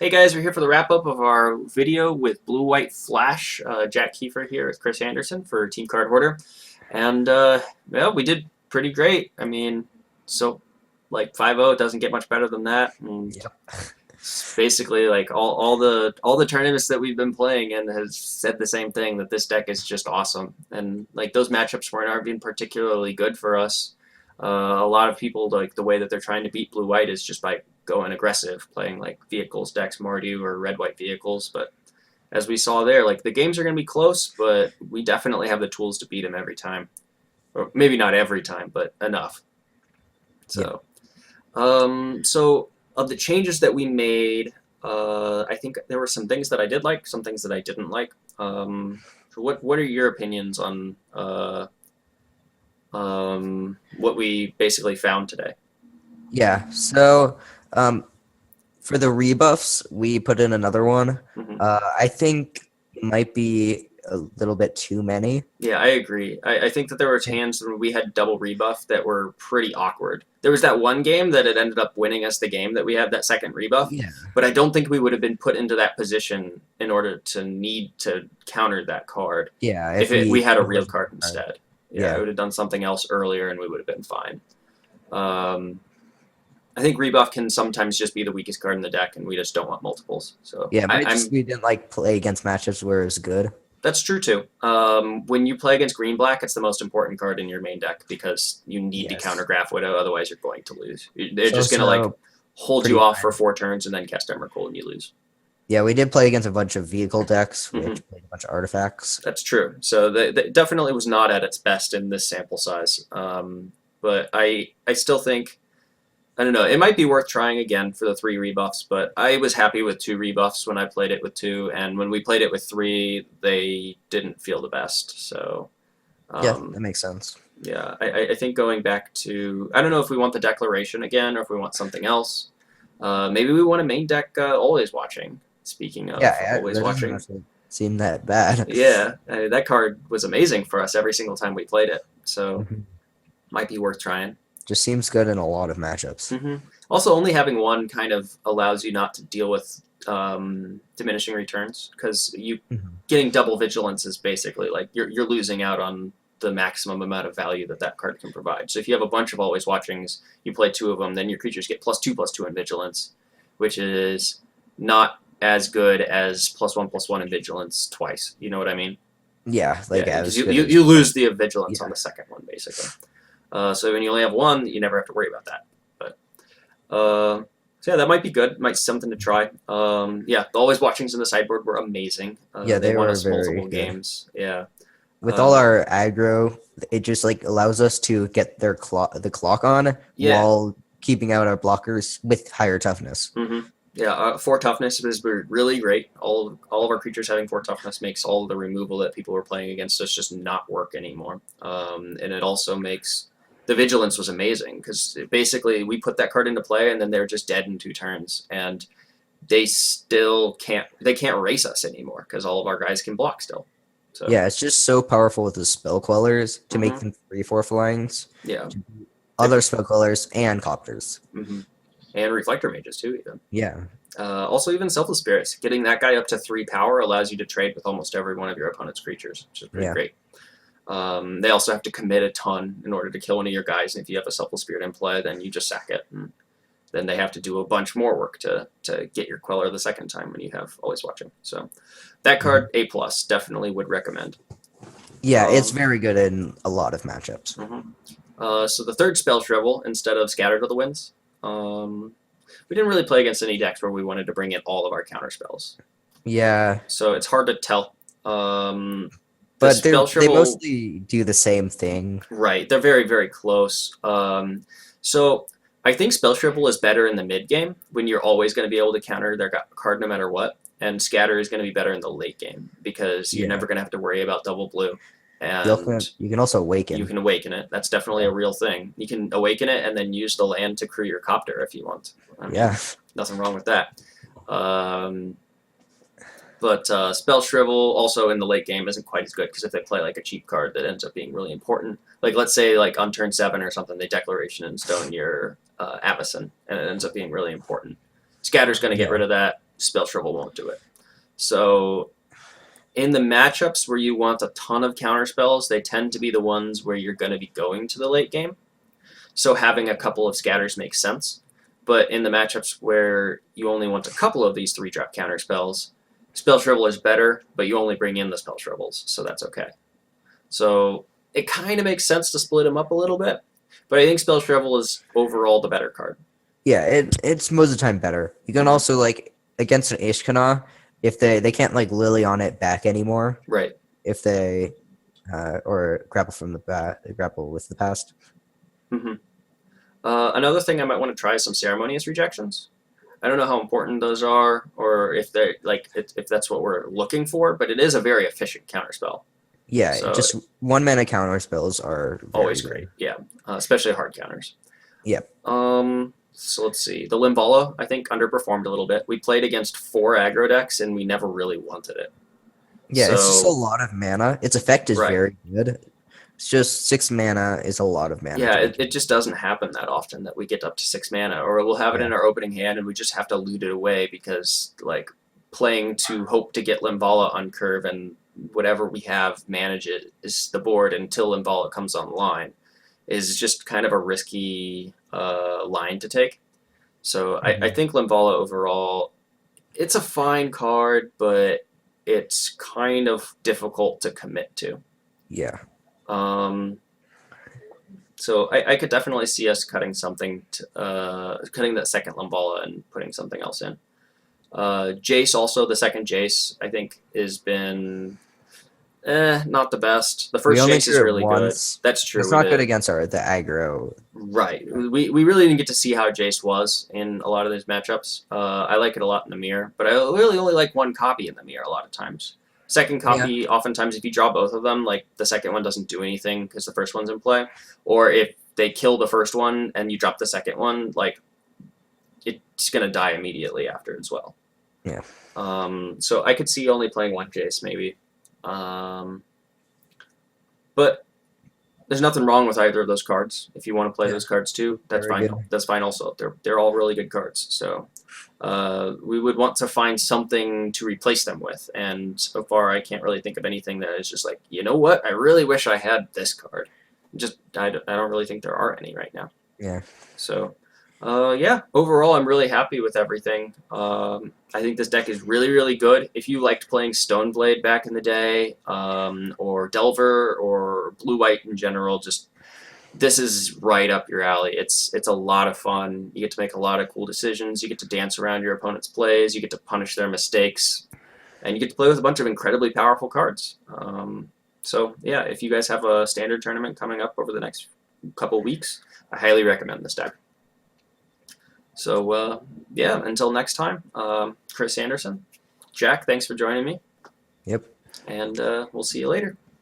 Hey guys, we're here for the wrap up of our video with Blue White Flash. Jack Kiefer here with Chris Anderson for Team Cardhoarder. And well, we did pretty great. I mean, so like 5-0 doesn't get much better than that. And Yep. it's basically like all the tournaments that we've been playing and has said the same thing, that this deck is just awesome. And like those matchups aren't being particularly good for us. A lot of people, like, the way that they're trying to beat blue-white is just by going aggressive, playing like vehicles decks Mardu or red-white vehicles. But as we saw there, like, the games are going to be close, but we definitely have the tools to beat them every time. Or maybe not every time, but enough. Yep. So of the changes that we made, I think there were some things that I did like, some things that I didn't like. So what are your opinions on what we basically found today? Yeah. So, for the rebuffs, we put in another one. Hmm. I think it might be a little bit too many. Yeah, I agree. I think that there were hands when we had double rebuff that were pretty awkward. There was that one game that it ended up winning us the game that we had that second rebuff, Yeah. but I don't think we would have been put into that position in order to need to counter that card Yeah. if If we had a real original card card. instead. Yeah, I Yeah. would have done something else earlier and we would have been fine. I think rebuff can sometimes just be the weakest card in the deck, and we just don't want multiples. So Yeah. But it's just I'm we didn't like play against matchups where it's good. That's true too. When you play against green black, it's the most important card in your main deck because you need to counter Yes. Graph Widow, otherwise you're going to lose. They're It's just gonna like also hold pretty you off for bad. 4 turns and then cast Emrakul and you lose. Yeah, we did play against a bunch of vehicle decks, Hmm. which played a bunch of artifacts. That's true. So that definitely was not at its best in this sample size. But I still think, I don't know. It might be worth trying again for the 3 rebuffs, but I was happy with 2 rebuffs when I played it with 2, and when we played it with 3, they didn't feel the best. So, Yeah, um, that makes sense. yeah, I think going back to, I don't know if we want the declaration again or if we want something else. Maybe we want a main deck always watching. Speaking of Yeah, always that doesn't watching, actually seem that bad. yeah, that card was amazing for us every single time we played it. So Mhm. might be worth trying. Just seems good in a lot of matchups. Also, only having one kind of allows you not to deal with diminishing returns, because you Mhm. getting double vigilance is basically like you're losing out on the maximum amount of value that card can provide. So if you have a bunch of always watchings, you play 2 of them, then your creatures get +2/+2 in vigilance, which is not as good as +1/+1 in vigilance twice. You know what I mean? Yeah, like Yeah, because as you, good you, as you lose the vigilance yeah. on the second one, basically. So when you only have one, you never have to worry about that. But so yeah, that might be good. Might be something to try. Yeah, the always watchings in the sideboard were amazing. Yeah, They they won were us very multiple good. games. Yeah. With all Uh, our aggro, it just like allows us to get the clock on yeah. while keeping out our blockers with higher toughness. Hmm. Yeah. 4 toughness was really great. All of our creatures having 4 toughness makes all of the removal that people were playing against us just not work anymore. And it also makes the vigilance was amazing, because basically we put that card into play and then they're just dead in 2 turns, and they still can't race us anymore because all of our guys can block still. So Yeah, it's just so powerful with the spell quellers to make hmm them 3/4 flyings, yeah. to beat other spell quellers and copters. Hmm. And reflector mages too, even. Yeah, Also, even selfless spirits, getting that guy up to 3 power allows you to trade with almost every one of your opponent's creatures, which is pretty yeah, great. They also have to commit a ton in order to kill one of your guys, and if you have a selfless spirit in play, then you just sack it. And then they have to do a bunch more work to get your queller the second time when you have always watching. So that mhm. card, A+, definitely would recommend. Yeah. It's Um, very good in a lot of matchups. mhm. So the third spell shrivel instead of Scatter to the Winds. We didn't really play against any decks where we wanted to bring in all of our counter spells, Yeah, so it's hard to tell. The but spell they shrivel, mostly do the same thing. right? They're very very close. So I think spell shrivel is better in the mid game when you're always going to be able to counter their card no matter what, and scatter is going to be better in the late game because you're Yeah, never going to have to worry about double blue, and you can also you awaken. can awaken it. That's definitely Yeah, a real thing. You can awaken it and then use the land to crew your copter if you want. I mean, yeah, nothing wrong with that. Um, but Spell Shrivel also in the late game isn't quite as good, because if they play like a cheap card that ends up being really important, like let's say like on turn 7 or something, they Declaration and Stone your Avacyn, and it ends up being really important. Scatter's going to get yeah. rid of that. Spell Shrivel won't do it. So in the matchups where you want a ton of counter spells, they tend to be the ones where you're going to be going to the late game. So having a couple of scatters makes sense. But in the matchups where you only want a couple of these 3-drop counter spells, Spell Shrivel is better, but you only bring in the Spell Shrivels, so that's okay. So it kind of makes sense to split them up a little bit, but I think Spell Shrivel is overall the better card. Yeah, it's most of the time better. You can also, like, against an Ishkana, if they can't, like, Lily on it back anymore. Right. If they or grapple from the grapple with the past. Mm-hmm. Another thing I might want to try is some Ceremonious Rejections. I don't know how important those are, or if they if that's what we're looking for, but it is a very efficient counterspell. Yeah, So just 1-mana counter spells are very always good. great. Yeah, especially hard counters. Yep. So let's see. The Limvala, I think, underperformed a little bit. We played against 4 aggro decks, and we never really wanted it. Yeah, it's just a So lot of mana. Its effect is Right. very good. It's just 6 mana is a lot of mana. yeah, to it just doesn't happen that often that we get up to 6 mana, or we'll have it in our opening hand and we just have to loot it away because like playing to hope to get Limvala on curve and whatever we have manage it is the board until Limvala comes online is just kind of a risky line to take. So I think Limvala overall, it's a fine card, but it's kind of difficult to commit to. Yeah. So I could definitely see us cutting something, cutting that second Limvala and putting something else in. Jace also, the second Jace, I think has been not the best. The first Jace is really good. That's true. It's not good against the aggro. Right. We really didn't get to see how Jace was in a lot of these matchups. I like it a lot in the mirror, but I really only like one copy in the mirror a lot of times. Second copy, oftentimes if you draw both of them, like the second one doesn't do anything because the first one's in play. Or if they kill the first one and you drop the second one, like it's going to die immediately after as well. Yeah. So I could see only playing one Jace maybe. But there's nothing wrong with either of those cards. If you want to play those cards too, that's Very fine. good. That's fine also. They're all really good cards. So we would want to find something to replace them with. And so far, I can't really think of anything that is just like, you know what? I really wish I had this card. I don't really think there are any right now. Yeah. So yeah, overall, I'm really happy with everything. I think this deck is really, really good. If you liked playing Stoneblade back in the day, or Delver, or Blue-White in general, just this is right up your alley. It's a lot of fun. You get to make a lot of cool decisions. You get to dance around your opponent's plays. You get to punish their mistakes. And you get to play with a bunch of incredibly powerful cards. So yeah, if you guys have a standard tournament coming up over the next couple weeks, I highly recommend this deck. So yeah, until next time, Chris Anderson. Jack, thanks for joining me. Yep. And we'll see you later.